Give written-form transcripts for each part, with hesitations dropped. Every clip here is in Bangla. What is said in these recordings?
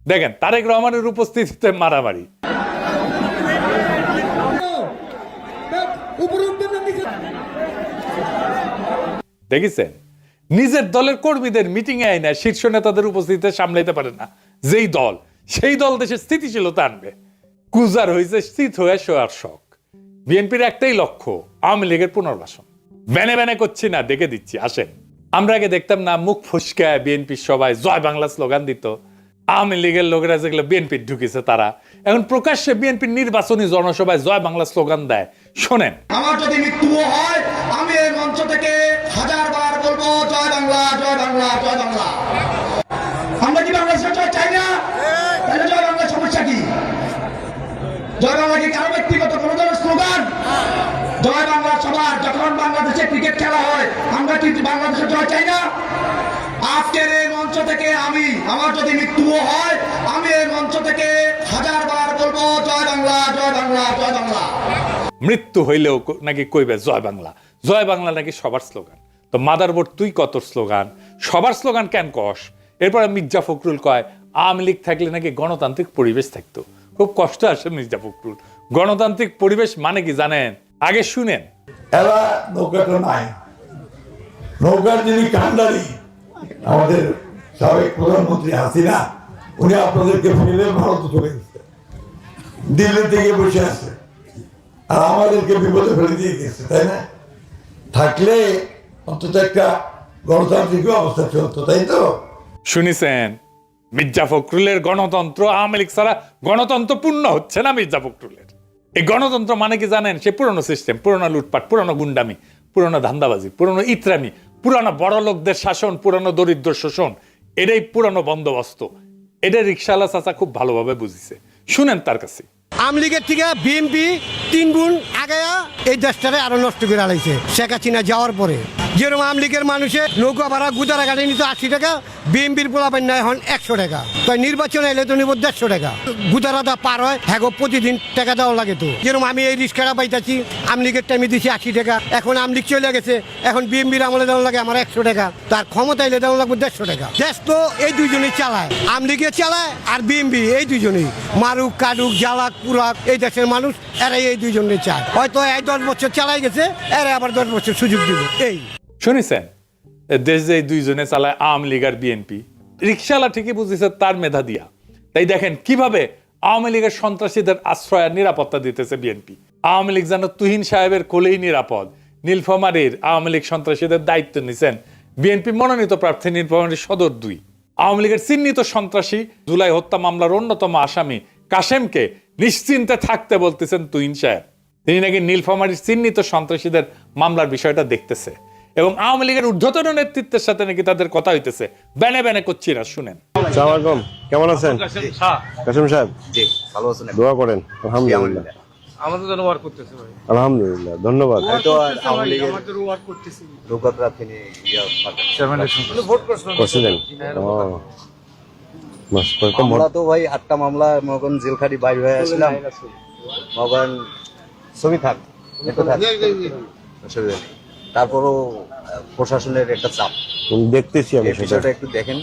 দেখেন তারেক রহমানের উপস্থিতিতে মারামারি। দেখেছেন নিজের দলের কর্মীদের মিটিং এ আইনা শীর্ষ নেতাদের উপস্থিতিতে সামলাইতে পারে না যেই দল, সেই দল দেশের স্থিতিশীলতা আনবে। কুজার হয়েছে স্থিত হয়ে শোয়ার শখ। বিএনপির একটাই লক্ষ্য আওয়ামী লীগের পুনর্বাসন। ব্যানে ব্যানে করছি না, দেখে দিচ্ছি, আসেন। আমরা আগে দেখতাম না মুখ ফসকায় বিএনপির সবাই জয় বাংলা স্লোগান দিত। আওয়ামী লীগের লোকেরা যেগুলো বিএনপির ঢুকেছে তারা এখন প্রকাশ্যে বিএনপির নির্বাচনী জনসভায় জয় বাংলা স্লোগান দেয়। শোনেন, আমার যদি মৃত্যু হয় আমি এই মঞ্চ থেকে 1000 বার বলবো জয় বাংলা, জয় বাংলা, জয় বাংলা। আমরা কি বাংলাদেশের জয় চাই না? তাহলে জয় বাংলার সমস্যা কি? জয় বাংলা কি কারো ব্যক্তিগত কোনো ধরনের স্লোগান? জয় বাংলা সবার। যখন বাংলাদেশে ক্রিকেট খেলা হয় আমরা কি বাংলাদেশের জয় চাই না? আজকের এই মঞ্চ থেকে আমার যদি মৃত্যু হয় আমি এই মঞ্চ থেকে 1000 বার বলবো জয় বাংলা, জয় বাংলা, জয় বাংলা। মৃত্যু হইলেও নাকি কইবে জয় বাংলা। জয় বাংলা নাকি সবার স্লোগান। তো মাদারবোর্ড তুই কত স্লোগান, সবার স্লোগান কেন কস? এরপরে মির্জা ফখরুল কয় আওয়ামী লীগ থাকলে নাকি গণতান্ত্রিক পরিবেশ থাকতো। খুব কষ্ট আসে মির্জা ফখরুল। গণতান্ত্রিক পরিবেশ মানে কি জানেন? আগে শুনেন। এরা নৌকাটা নাই, নৌকার যিনি কান্ডারি আমাদের সাবেক প্রধানমন্ত্রী হাসিনা, উনি আপনাদেরকে ফেলে ভারতে চলে গেছে, দিল্লি থেকে বসে আছে, আর আমাদেরকে বিপদে ফেলে দিয়ে গেছে, তাই না? থাকলে অন্তত একটা গণতান্ত্রিক অবস্থা চলতো, তাই তো? শুনেছেন মির্জা ফখরুলের গণতন্ত্র আওয়ামী লীগ ছাড়া গণতন্ত্র পূর্ণ হচ্ছে না। মির্জা ফখরুলের এই গণতন্ত্র মানে কি জানেন? সে পুরনো সিস্টেম, পুরনো লুটপাট, পুরনো গুন্ডামি, পুরনো ধান্দাবাজি, পুরনো ইতরামি, পুরনো বড় লোকদের শাসন, পুরনো দরিদ্র শোষণ। এটাই পুরনো বন্দোবস্ত। এটা রিকশাওয়ালা চাচা খুব ভালোভাবে বুঝিছে। শুনেন তার কাছে। আওয়ামী লীগের থেকে বিএনপি 3 গুণ আগায়া এই দেশটারে আরো নষ্ট করে আলাইছে শেখ হাসিনা যাওয়ার পরে। যেরকম আওয়ামী লীগের মানুষের নৌকা ভাড়া গুদারা গাড়ি নিত 80 টাকা, বিএনপির পোলাপান নেয় এখন 100 টাকা। তাই নির্বাচনে এলে তো নিব 150 টাকা। গুদারাদা পার হয় হ্যাঁ প্রতিদিন টাকা দেওয়া লাগে। তো যেরকম আমি এই রিক্সাটা পাইতেছি আওয়ামী লীগের টাইমে দিচ্ছি 80 টাকা, এখন আওয়ামী লীগ চলে গেছে, এখন বিএনপির আমলে দেওয়া লাগে আমার 100 টাকা, তার ক্ষমতা এলে দেওয়া লাগবে 150 টাকা। দেশ তো এই দুইজনেই চালায়, আওয়ামী লীগে চালায় আর বিএনপি, এই দুইজনেই মারুক কাটুক জ্বালাক পুরাক এই দেশের মানুষ এরাই এই দুইজনে চায়। হয়তো এই 10 বছর চালাই গেছে, এরা আবার 10 বছর সুযোগ দিব। এই শুনেছেন দেশ যে দুইজনে চালায় আওয়ামী লীগ আর বিএনপি। রিকশাওয়ালা ঠিকই বুঝেছে তার মেধা দিয়া। তাই দেখেন কিভাবে আওয়ামী লীগের সন্ত্রাসীদের আশ্রয় আর নিরাপত্তা দিতেছে বিএনপি। আওয়ামী লীগ যেন তুহিন সাহেবের কোলেই নিরাপদ। নীলফামারীর আওয়ামী লীগ সন্ত্রাসীদের দায়িত্ব নিছেন বিএনপি মনোনীত প্রার্থী নীলফামারীর সদর 2। আওয়ামী লীগের চিহ্নিত সন্ত্রাসী জুলাই হত্যা মামলার অন্যতম আসামি কাশেমকে নিশ্চিন্তে থাকতে বলতেছেন তুহিন সাহেব। তিনি নাকি নীলফামারীর চিহ্নিত সন্ত্রাসীদের মামলার বিষয়টা দেখতেছে এবং আওয়ামী লীগের ঊর্ধ্বতন নেতৃত্বের সাথে নাকি তাদের কথা হইতেছে। ব্যানে ব্যানে করছি না, শুনেন। আসসালামু আলাইকুম, কেমন আছেন কাসেম সাহেব? জি ভালো আছেন? দোয়া করেন। আলহামদুলিল্লাহ, আমাদের জন্য ওয়ার্ক করতেছে ভাই। আলহামদুলিল্লাহ, ধন্যবাদ। হয়তো আওয়ামী লীগের আমাদের ওয়ার্ক করতেছি। নৌকা প্রার্থী নিয়ে ভোট করছিলাম। করছিলেন? মামলা তো ভাই 8টা মামলা, মগন জেলখাটি বাইর হয়ে আসলাম, মগন ছবি থাক একটু থাক, অসুবিধা নেই। তারপরও প্রশাসনের একটা চাপ দেখতেছি আমি, এই বিষয়টা একটু দেখেন।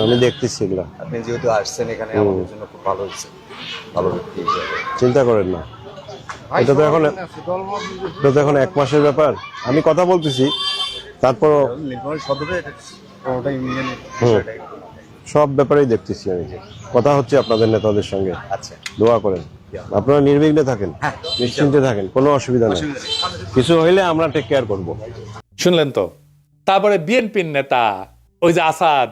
আমি দেখতেছি এগুলা। আপনি যেহেতু আসছেন এখানে আমাদের জন্য খুব ভালো হচ্ছে, ভালো ব্যক্তি হিসেবে। চিন্তা করেন না, এটা তো এখন 1 মাসের ব্যাপার। আমি কথা বলতেছি, তারপর নীলফামারী সদরে কোনোটা ইউনিয়নের বিষয়টাই সব ব্যাপারেই দেখতেছি আমি। কথা হচ্ছে আপনাদের নেতাদের সঙ্গে। আচ্ছা, দোয়া করেন, আপনারা নির্বিঘ্নে থাকেন, নিশ্চিন্তে থাকেন, কোনো অসুবিধা নেই। কিছু হইলে আমরা টেক কেয়ার করবো। শুনলেন তো? তারপরে বিএনপির নেতা ওই যে আসাদ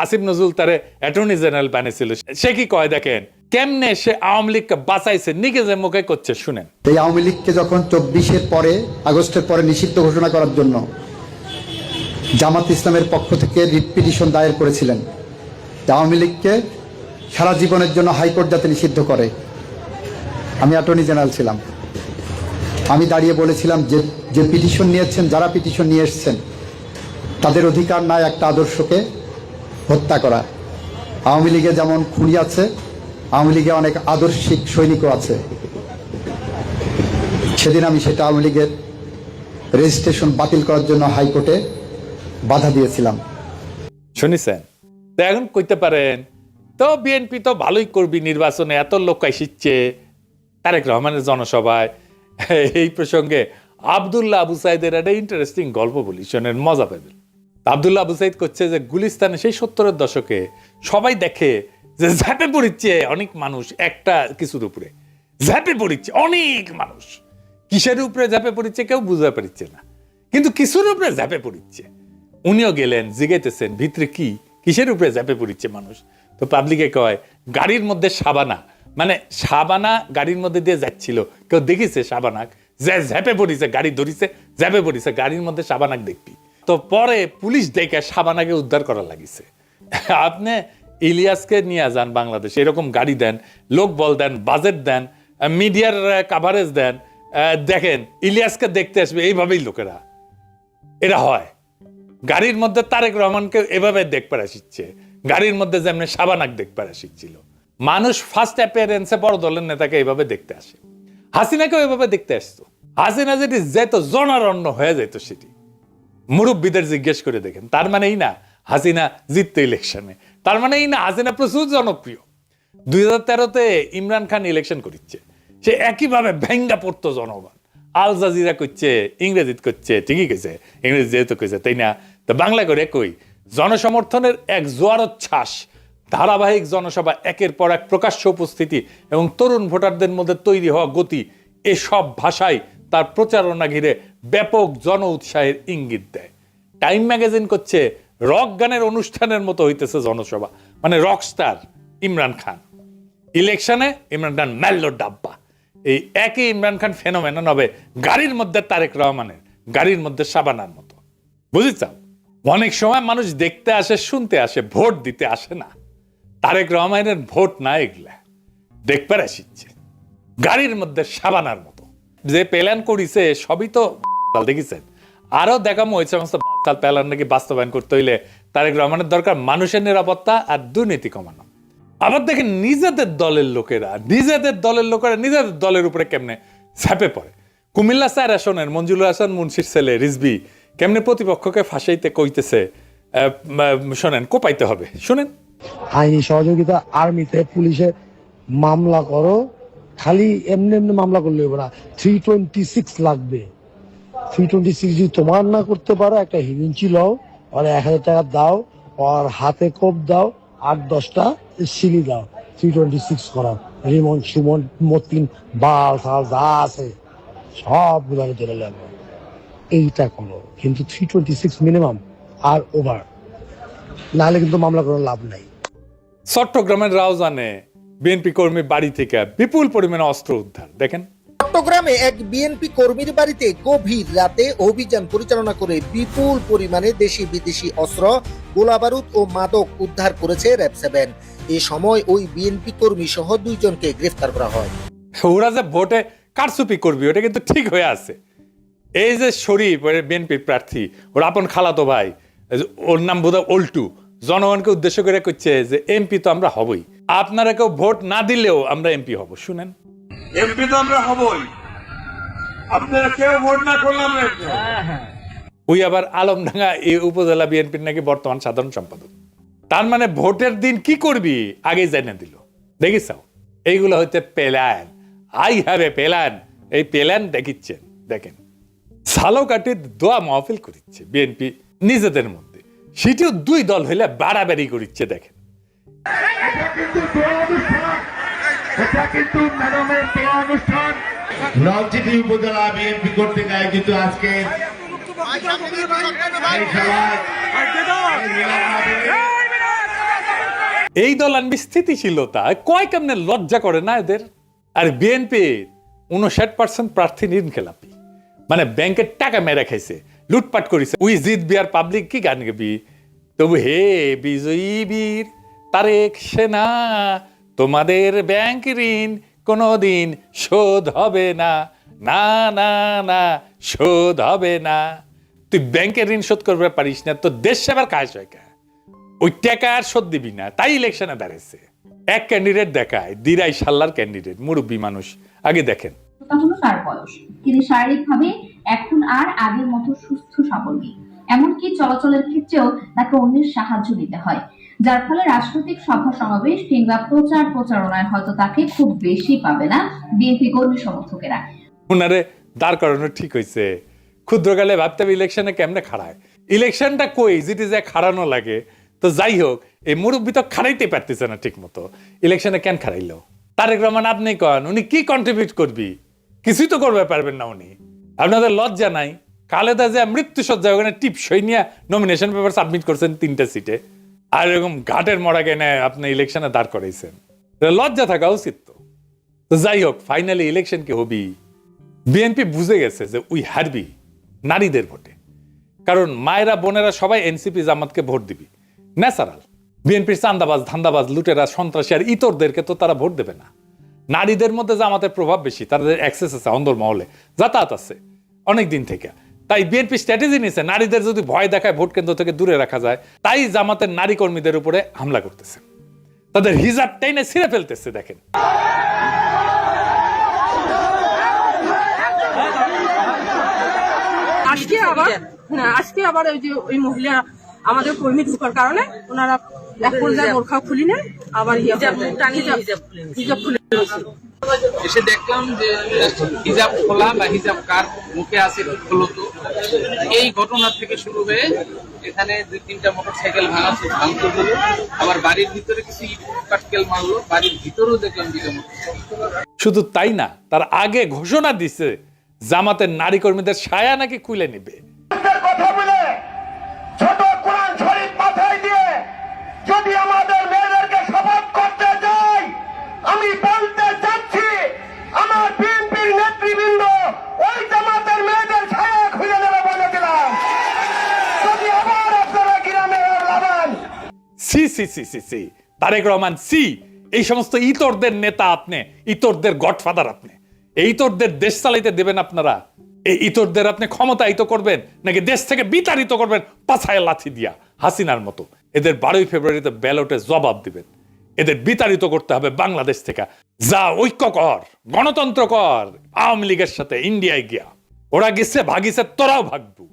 আসিফ নজরুল তারে অ্যাটর্নি জেনারেল বানিয়েছিল, সে কি কয় দেখেন কেমনে সে আওয়ামী লীগকে বাঁচাইছে নিজের মুখে করছে, শুনেন। এই আওয়ামী লীগকে যখন 24-এর পরে আগস্টের পরে নিষিদ্ধ ঘোষণা করার জন্য জামাত ইসলামের পক্ষ থেকে রিট পিটিশন দায়ের করেছিলেন, আওয়ামী লীগকে সারা জীবনের জন্য হাইকোর্ট যাতে নিষিদ্ধ করে। আমি অ্যাটর্নি জেনারেল ছিলাম, আমি দাঁড়িয়ে বলেছিলাম যে পিটিশন নিয়েছেন, যারা পিটিশন নিয়ে এসছেন তাদের অধিকার নাই একটা আদর্শকে হত্যা করা। আওয়ামী লীগে যেমন খুনি আছে, আওয়ামী লীগে অনেক আদর্শিক সৈনিকও আছে। সেদিন আমি সেটা আওয়ামী লীগের রেজিস্ট্রেশন বাতিল করার জন্য হাইকোর্টে বাধা দিয়েছিলাম। শুনেছেন? এখন কইতে পারেন তো বিএনপি তো ভালোই করবি নির্বাচনে, এত লোক আসিচ্ছে তারেক রহমানের জনসভায়। এই প্রসঙ্গে আব্দুল্লাহ আবু সাইদের একটা ইন্টারেস্টিং গল্প বলি, শোনেন, মজা পাবেন। আব্দুল্লাহ আবু সাইদ করছে যে গুলিস্তানে সেই 70-এর দশকে সবাই দেখে যে ঝাঁপে পড়িচ্ছে অনেক মানুষ একটা কিছুর উপরে, ঝাঁপে পড়িচ্ছে অনেক মানুষ। কিসের উপরে ঝাঁপে পড়িচ্ছে কেউ বুঝতে পারছে না, কিন্তু কিছুর উপরে ঝাঁপে পড়িচ্ছে। উনিও গেলেন, জিগাইতেছেন ভিতরে কি, কিসের উপরে ঝাঁপে পড়িচ্ছে মানুষ। তো পাবলিকে কয় গাড়ির মধ্যে সাবানা, মানে সাবানা গাড়ির মধ্যে দিয়ে যাচ্ছিল, কেউ দেখিছে সাবানাক যে ঝাঁপে পড়িছে, গাড়ি ধরিছে ঝাঁপে পড়িছে, গাড়ির মধ্যে সাবানাক দেখবি। তো পরে পুলিশ দেখে সাবানাকে উদ্ধার করা লাগিছে। আপনি ইলিয়াসকে নিয়ে যান বাংলাদেশ, এরকম গাড়ি দেন, লোক বল দেন, বাজেট দেন, মিডিয়ার কাভারেজ দেন, দেখেন ইলিয়াসকে দেখতে আসবে এইভাবেই লোকেরা। এরা হয় গাড়ির মধ্যে তারেক রহমানকে এভাবে দেখবার আসিচ্ছে, গাড়ির মধ্যে যেমন সাবানাক দেখবার আসিচ্ছিল। মানুষ ফার্স্ট অ্যাপিয়ারেন্সে বড় দলের নেতাকে এইভাবে দেখতে আসে। হাসিনাকেও এভাবে দেখতে আসতো। হাসিনা যেটি যেত জনারণ্য হয়ে যেত, সেটি মুরব্বীদের জিজ্ঞেস করে দেখেন। তার মানেই না হাসিনা জিততো ইলেকশনে, তার মানেই না হাসিনা প্রচুর জনপ্রিয়। 2013-তে ইমরান খান ইলেকশন করিচ্ছে, সে একইভাবে ভেঙ্গা পড়তো জনগণ। আল জাজিরা করছে, ইংরেজিত করছে, ঠিকই কইছে, ইংরেজি যেহেতু কইছে তাই না, তো বাংলা করে কই জনসমর্থনের এক জোয়ারোচ্ছ্বাস, ধারাবাহিক জনসভা, একের পর এক প্রকাশ্য উপস্থিতি এবং তরুণ ভোটারদের মধ্যে তৈরি হওয়া গতি, এসব ভাষায় তার প্রচারণা ঘিরে ব্যাপক জন উৎসাহের ইঙ্গিত দেয়। টাইম ম্যাগাজিন করছে রক গানের অনুষ্ঠানের মতো হইতেছে জনসভা, মানে রকস্টার ইমরান খান। ইলেকশনে ইমরান খান মেল্লো ডাব্বা। এই একই ইমরান খান ফেনোমেনন হবে গাড়ির মধ্যে তারেক রহমানের, গাড়ির মধ্যে সাবানার মতো। বুঝেছ? অনেক সময় মানুষ দেখতে আসে, শুনতে আসে, ভোট দিতে আসে না। তারেক রহমানের ভোট না, এগুলা দেখবার আসিচ্ছে গাড়ির মধ্যে সাবানার মতো। যে প্ল্যান করিছে সবই তো দেখেছেন, আরো দেখামো ওই সমস্ত প্ল্যান নাকি বাস্তবায়ন করতে হইলে তারেক রহমানের দরকার মানুষের নিরাপত্তা আর দুর্নীতি কমানো। আবার দেখেন নিজেদের দলের লোকেরা নিজেদের দলের উপরে কেমনে ঝাঁপে পড়ে। কুমিল্লা 4 আসনের মঞ্জুরুল হাসান মুন্সির ছেলে রিজভী কেমনে প্রতিপক্ষকে ফাঁসাইতে কইতেছে, শোনেন, কোপাইতে হবে, শুনেন। আইনি সহযোগিতা, আর্মিতে, পুলিশে মামলা করো, খালি এমনি এমনি মামলা করলে হবে না, 326 লাগবে। 326 যদি তোমার না করতে পারো, একটা হিরিঞ্চি লও, আর 1000 টাকা দাও, আর হাতে কোপ দাও, 8-10টা সিলি দাও, 326 করাও। রিমন সুমন মতিন বাল সাল যা আছে সব গুলাকে ধরে লাগবে, এইটা করো। কিন্তু 326 মিনিমাম আর ওভার, নাহলে কিন্তু মামলা করার লাভ নাই। চট্টগ্রামের রাউজানে বিএনপি কর্মী বাড়ি থেকে বিপুল পরিমাণে অস্ত্র উদ্ধার, দেখেন। চট্টগ্রামে এক বিএনপি কর্মীর বাড়িতে গভীর রাতে অভিযান পরিচালনা করে বিপুল পরিমাণে দেশি বিদেশি অস্ত্র, গোলাবারুদ ও মাদক উদ্ধার করেছে র‍্যাব 7। এ সময় ওই বিএনপি কর্মী সহ 2 জনকে গ্রেফতার করা হয়। ওরা যে ভোটে কারচুপি করবি ওটা কিন্তু ঠিক হয়ে আছে। এই যে শরীফ বিএনপির প্রার্থী, ওর আপন খালাতো ভাই, ওর নাম বোধহয় অল্টু, জনগণকে উদ্দেশ্য করে করছে যে এমপি তো আমরা হবই, আপনারা কেউ ভোট না দিলেও আমরা এমপি হব। শুনেন, এমপি তো আমরা হবই, আপনারা কেউ ভোট না করলে আমরা এমপি হব। ওই আবার আলমডাঙ্গা এই উপজেলা বিএনপির নাকি বর্তমান সাধারণ সম্পাদক। তার মানে ভোটের দিন কি করবি আগে জানিয়ে দিল। দেখিস এইগুলো হচ্ছে plan, I have a plan. এই প্ল্যান দেখিচ্ছেন, দেখেন সালোকাটির দোয়া মাহফিল করিচ্ছে বিএনপি নিজেদের মধ্যে, সেটিও 2 দল হইলে বাড়াবাড়ি করিচ্ছে। দেখেন নলছিটি উপজেলা বিএনপি কর্তৃক আয়োজিত আজকে এই দল আনবি স্থিতিশীলতা, কয় কেমনে লজ্জা করে না এদের। আর বিএনপি 59% প্রার্থী ঋণখেলাপি, মানে ব্যাংকের টাকা মেরে খাইছে, লুটপাট করেছে। উই জিতবি আর পাবলিক কি গান গাবি, তবু হে বিজয়ী বীর তারেক সেনা, তোমাদের ব্যাংক ঋণ কোনোদিন শোধ হবে না, না না না শোধ হবে না। তুই ব্যাংকের ঋণ শোধ করতে পারিস না, তো দেশ সেবার কাজ হয় কা, ওই টাকা আর শোধ দিবি না, তাই ইলেকশনে দাঁড়িয়েছে। এক ক্যান্ডিডেট দেখায়, দিরাই সাল্লার ক্যান্ডিডেট, মুরব্বী মানুষ। আগে দেখেন, হলো তার বয়স, তিনি শারীরিকভাবে এখন আর আগের মতো সুস্থ সবল নেই, এমনকি চলাচলের ক্ষেত্রেও তাকে অন্যের সাহায্য নিতে হয়। যার ফলে রাজনৈতিক সভা সমাবেশ কিংবা প্রচার প্রচারণায় হয়তো তাকে খুব বেশি পাবে না বিএনপি কর্মী সমর্থকেরা। উনারে দাঁড় করানো ঠিক হয়েছে। ক্ষুদ্রকালে ভাবতে হবে ইলেকশনে কেমনে খাড়ায়, ইলেকশনটা কই যেটি যে খাড়ানো লাগে। তো যাই হোক, এই মুরব্বী তো খাড়াইতে পারতেছে না ঠিক মতো, ইলেকশনে কেন খাড়াইলো? তারেক রহমান আপনি কন, উনি কি কন্ট্রিবিউট করবি? কিছুই তো করবে পারবেন না উনি। আপনাদের লজ্জা নাই? খালেদা যে মৃত্যুসজ্জা ওখানে টিপসই নিয়ে নমিনেশন পেপার সাবমিট করছেন 3টা সিটে, আর এরকম ঘাটের মরা কেনে আপনি ইলেকশনে দাঁড় করাইছেন। লজ্জা থাকা উচিত তো। তো যাই হোক, ফাইনালি ইলেকশন কি হবি? বিএনপি বুঝে গেছে যে উই হারবি নারীদের ভোটে, কারণ মায়েরা বোনেরা সবাই এনসিপি জামাতকে ভোট দিবি, ন্যাচারাল। বিএনপির চান্দাবাজ ধান্দাবাজ লুটেরা সন্ত্রাসী আর ইতরদেরকে তো তারা ভোট দেবে না। নারীদের মধ্যে জামাতের প্রভাব বেশি, তাদের অ্যাক্সেস আছে, অন্দরমহলে যাতায়াত আছে অনেক দিন থেকে। তাই বিএনপি স্ট্র্যাটেজি নিয়েছে নারীদের যদি ভয় দেখায় ভোট কেন্দ্র থেকে দূরে রাখা যায়। তাই জামাতের নারী কর্মীদের উপরে হামলা করতেছে, তাদের হিজাব টেনে ছিঁড়ে ফেলতেছে। দেখেন আজকে আবার ওই যে ওই মহিলা আমাদের কর্মী ঢুকার কারণে ওনারা এক পর্যায়ে বোরখা খুলি নেন, আবার হিজাব খুলে এসে দেখলাম যে হিজাব খোলা বা হিজাব কার মুখে আছে খোলো। তো এই ঘটনা থেকে শুরু হয়ে এখানে 2-3টা মোটরসাইকেল ভাঙচুর হলো, আবার বাড়ির ভিতরে কিছু ইট পাটকেল মারলো, বাড়ির ভিতরেও দেখলাম 2টা মোটরসাইকেল। শুধু তাই না, তার আগে ঘোষণা দিছে জামাতের নারী কর্মীদের সায়া নাকি খুলে নিবে। কথা বলে ছোট কোরআন শরীফ মাথায় দিয়ে যদি আমাদের মেয়েদেরকে শপথ করতে যাই, আমি বলতে চাচ্ছি আমার বিএনপির নেতৃবৃন্দ ওই জামাতের মেয়েদের ছায়া খুলে নেবে বলে দিলাম। যদি আবার আপনারা গ্রামে লাগান সি সি সি সি সি তারেক রহমান সি, এই সমস্ত ইতরদের নেতা আপনি, ইতরদের গডফাদার আপনি। এই ইতরদের দেশ চালাইতে দেবেন আপনারা? এই ইতরদের আপনি ক্ষমতায়িত করবেন নাকি দেশ থেকে বিতাড়িত করবেন পাছায় লাথি দিয়া হাসিনার মতো? এদের 12ই ফেব্রুয়ারিতে ব্যালটে জবাব দিবেন। এদের বিতাড়িত করতে হবে বাংলাদেশ থেকে। যা ঐক্য কর, গণতন্ত্র কর আওয়ামী লীগের সাথে ইন্ডিয়ায় গিয়া। ওরা গেছে ভাগিছে, তোরাও ভাগবু।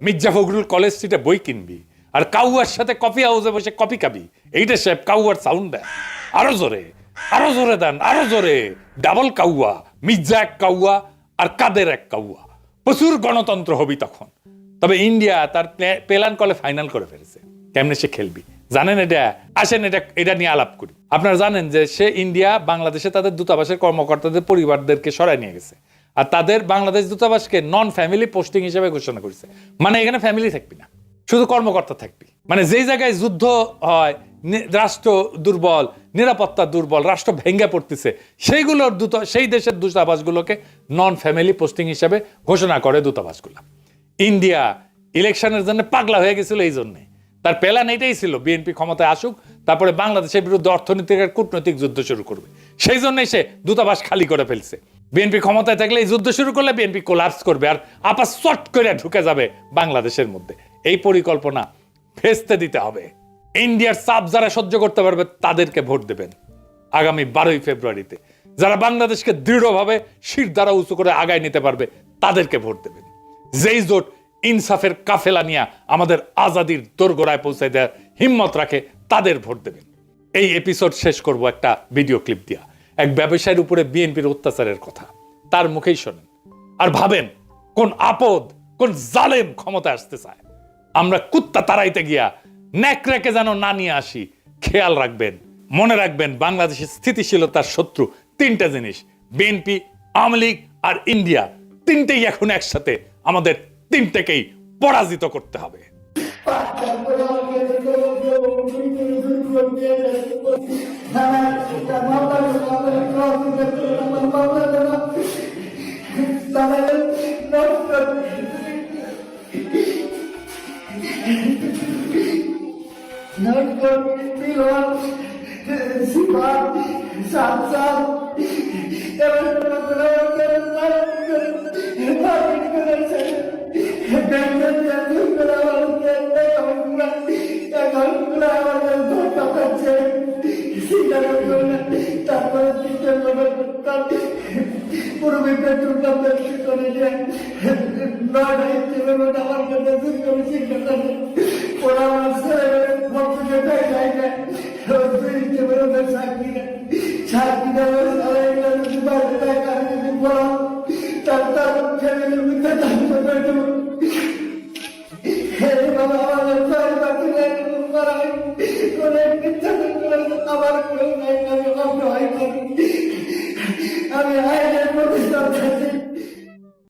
মির্জা ফখরুল কলেজ স্ট্রিটে বই কিনবি আর কাউয়ার সাথে কফি হাউসে বসে কফি খাবি। এইটা সাহেব কাউয়ার সাউন্ড দেয়, আরো জোরে, আরো জোরে দেন, আরো জোরে। ডাবল কাউয়া, মির্জা এক কাউয়া আর কাদের এক কাউয়া। প্রচুর গণতন্ত্র হবি তখন। তবে ইন্ডিয়া তার প্ল্যান কলে ফাইনাল করে ফেলেছে, কেমনে সে খেলবি জানেন। এটা আসেন এটা নিয়ে আলাপ করি। আপনারা জানেন যে সে ইন্ডিয়া বাংলাদেশে তাদের দূতাবাসের কর্মকর্তাদের পরিবারদেরকে সরাই নিয়ে গেছে, আর তাদের বাংলাদেশ দূতাবাসকে নন ফ্যামিলি পোস্টিং হিসেবে ঘোষণা করেছে। মানে এখানে ফ্যামিলি থাকবি না, শুধু কর্মকর্তা থাকবি। মানে যেই জায়গায় যুদ্ধ হয়, রাষ্ট্র দুর্বল, নিরাপত্তা দুর্বল, রাষ্ট্র ভেঙ্গে পড়তেছে, সেই দেশের দূতাবাসগুলোকে নন ফ্যামিলি পোস্টিং হিসেবে ঘোষণা করে দূতাবাসগুলো। ইন্ডিয়া ইলেকশনের জন্য পাগলা হয়ে গেছিল, এই জন্যে তার প্ল্যান এটাই ছিল বিএনপি ক্ষমতায় আসুক, তারপরে বাংলাদেশের বিরুদ্ধে অর্থনৈতিক আর কূটনৈতিক যুদ্ধ শুরু করবে। সেই জন্যই সে দূতাবাস খালি করে ফেলছে। বিএনপি ক্ষমতায় থাকলে এই যুদ্ধ শুরু করলে বিএনপি কোলাপস করবে আর আপা চট করে ঢুকে যাবে বাংলাদেশের মধ্যে। এই পরিকল্পনা ভেস্তে দিতে হবে। ইন্ডিয়ার চাপ যারা সহ্য করতে পারবে তাদেরকে ভোট দেবেন আগামী 12ই ফেব্রুয়ারিতে। যারা বাংলাদেশকে দৃঢ়ভাবে শির দ্বারা উঁচু করে আগায় নিতে পারবে তাদেরকে ভোট দেবেন। যেই জোট ইনসাফের কাফেলা নিয়ে আমাদের আজাদির দোরগোড়ায় পৌঁছায় দেওয়ার হিম্মত রাখে তাদের ভোট দেবেন। এই এপিসোড শেষ করব একটা ভিডিও ক্লিপ দিয়া, এক ব্যবসায়ীর উপরে বিএনপির অত্যাচারের কথা। তার মুখেই শোনেন আর ভাবেন কোন আপদ, কোন জালেম ক্ষমতা আসতে চায়। আমরা কুত্তা তাড়াইতে গিয়া ন্যাকড়াকে যেন না নিয়ে আসি। খেয়াল রাখবেন, মনে রাখবেন, বাংলাদেশের স্থিতিশীলতার শত্রু 3টা জিনিস, বিএনপি, আওয়ামী লীগ আর ইন্ডিয়া। 3টেই এখন একসাথে, আমাদের 3টেকেই পরাজিত করতে হবে। তারপরে আমার কাছে ওরা আমার ভক্তটাই যায় না সাক্ষী আমার